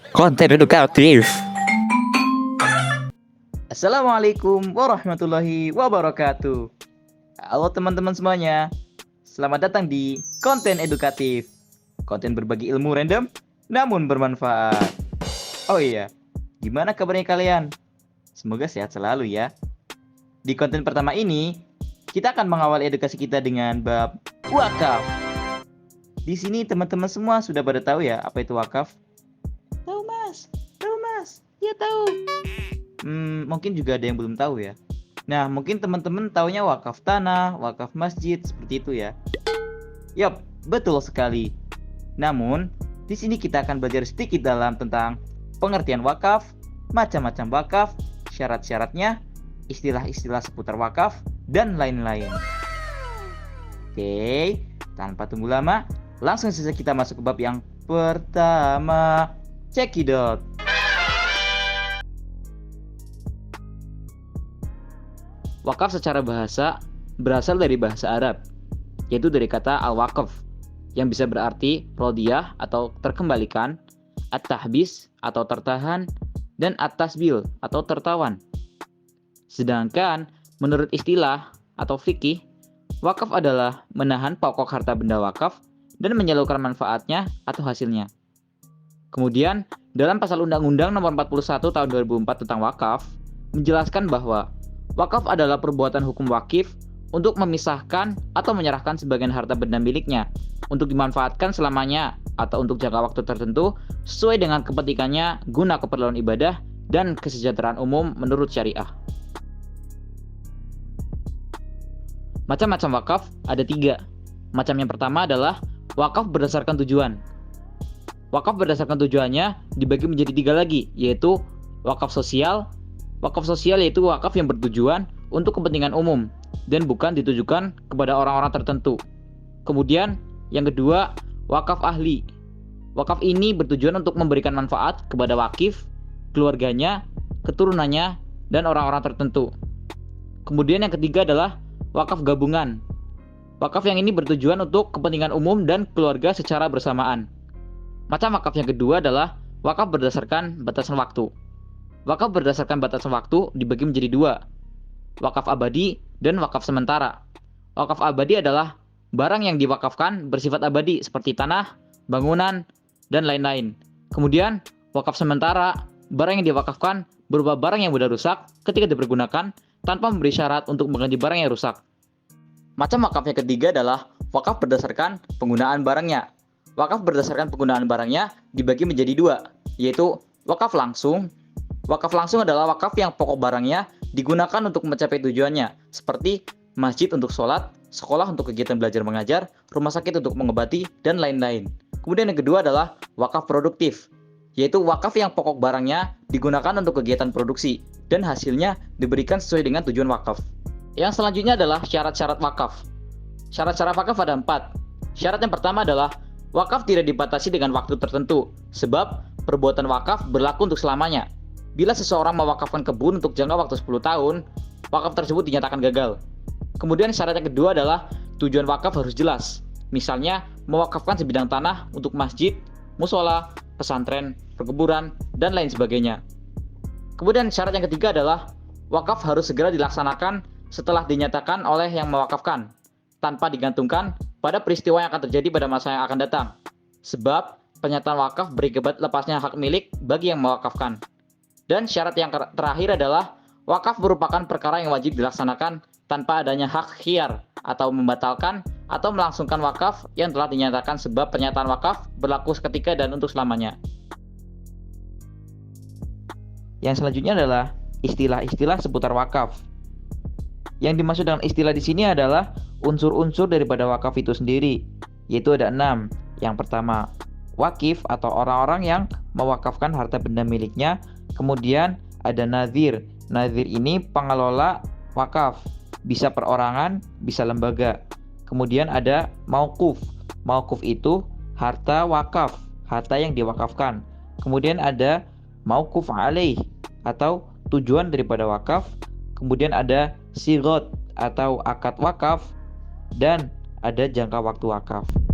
Konten edukatif. Assalamualaikum warahmatullahi wabarakatuh. Halo teman-teman semuanya. Selamat datang di konten edukatif. Konten berbagi ilmu random namun bermanfaat. Oh iya, gimana kabarnya kalian? Semoga sehat selalu ya. Di konten pertama ini, kita akan mengawali edukasi kita dengan bab wakaf. Di sini teman-teman semua sudah pada tahu ya apa itu wakaf? Tahu mas, ya tahu. Mungkin juga ada yang belum tahu ya. Nah, mungkin teman-teman taunya wakaf tanah, wakaf masjid, seperti itu ya. Yap, betul sekali. Namun, di sini kita akan belajar sedikit dalam tentang pengertian wakaf, macam-macam wakaf, syarat-syaratnya, istilah-istilah seputar wakaf, dan lain-lain. Oke, tanpa tunggu lama, langsung saja kita masuk ke bab yang pertama. Cekidot. Wakaf secara bahasa berasal dari bahasa Arab, yaitu dari kata al-waqf, yang bisa berarti rodiah atau terkembalikan, at-tahbis atau tertahan, dan at-tasbil atau tertawan. Sedangkan menurut istilah atau fikih, wakaf adalah menahan pokok harta benda wakaf dan menyalurkan manfaatnya atau hasilnya. Kemudian, dalam pasal Undang-Undang Nomor 41 Tahun 2004 tentang wakaf, menjelaskan bahwa wakaf adalah perbuatan hukum wakif untuk memisahkan atau menyerahkan sebagian harta benda miliknya untuk dimanfaatkan selamanya atau untuk jangka waktu tertentu sesuai dengan kepentingannya guna keperluan ibadah dan kesejahteraan umum menurut syariah. Macam-macam wakaf ada 3. Macam yang pertama adalah wakaf berdasarkan tujuan. Wakaf berdasarkan tujuannya dibagi menjadi 3 lagi, yaitu wakaf sosial. Wakaf sosial yaitu wakaf yang bertujuan untuk kepentingan umum dan bukan ditujukan kepada orang-orang tertentu. Kemudian yang kedua, wakaf ahli. Wakaf ini bertujuan untuk memberikan manfaat kepada wakif, keluarganya, keturunannya, dan orang-orang tertentu. Kemudian yang ketiga adalah wakaf gabungan. Wakaf yang ini bertujuan untuk kepentingan umum dan keluarga secara bersamaan. Macam wakaf yang kedua adalah wakaf berdasarkan batasan waktu. Wakaf berdasarkan batasan waktu dibagi menjadi 2, wakaf abadi dan wakaf sementara. Wakaf abadi adalah barang yang diwakafkan bersifat abadi seperti tanah, bangunan, dan lain-lain. Kemudian, wakaf sementara, barang yang diwakafkan berupa barang yang mudah rusak ketika dipergunakan tanpa memberi syarat untuk mengganti barang yang rusak. Macam wakaf yang ketiga adalah wakaf berdasarkan penggunaan barangnya. Wakaf berdasarkan penggunaan barangnya dibagi menjadi 2, yaitu wakaf langsung. Wakaf langsung adalah wakaf yang pokok barangnya digunakan untuk mencapai tujuannya, seperti masjid untuk sholat, sekolah untuk kegiatan belajar mengajar, rumah sakit untuk mengobati, dan lain-lain. Kemudian yang kedua adalah wakaf produktif, yaitu wakaf yang pokok barangnya digunakan untuk kegiatan produksi, dan hasilnya diberikan sesuai dengan tujuan wakaf. Yang selanjutnya adalah syarat-syarat wakaf. Syarat-syarat wakaf ada 4. Syarat yang pertama adalah wakaf tidak dibatasi dengan waktu tertentu, sebab perbuatan wakaf berlaku untuk selamanya. Bila seseorang mewakafkan kebun untuk jangka waktu 10 tahun, wakaf tersebut dinyatakan gagal. Kemudian syarat yang kedua adalah tujuan wakaf harus jelas. Misalnya, mewakafkan sebidang tanah untuk masjid, musola, pesantren, perkuburan, dan lain sebagainya. Kemudian syarat yang ketiga adalah wakaf harus segera dilaksanakan setelah dinyatakan oleh yang mewakafkan, tanpa digantungkan pada peristiwa yang akan terjadi pada masa yang akan datang. Sebab pernyataan wakaf berakibat lepasnya hak milik bagi yang mewakafkan. Dan syarat yang terakhir adalah wakaf merupakan perkara yang wajib dilaksanakan tanpa adanya hak khiyar atau membatalkan atau melangsungkan wakaf yang telah dinyatakan, sebab pernyataan wakaf berlaku seketika dan untuk selamanya. Yang selanjutnya adalah istilah-istilah seputar wakaf. Yang dimaksud dengan istilah di sini adalah unsur-unsur daripada wakaf itu sendiri, yaitu ada 6. Yang pertama, wakif atau orang-orang yang mewakafkan harta benda miliknya. Kemudian ada nazir. Nazir ini pengelola wakaf, bisa perorangan, bisa lembaga. Kemudian ada mauquf. Mauquf itu harta wakaf, harta yang diwakafkan. Kemudian ada mauquf alaih atau tujuan daripada wakaf. Kemudian ada sigot atau akad wakaf, dan ada jangka waktu wakaf.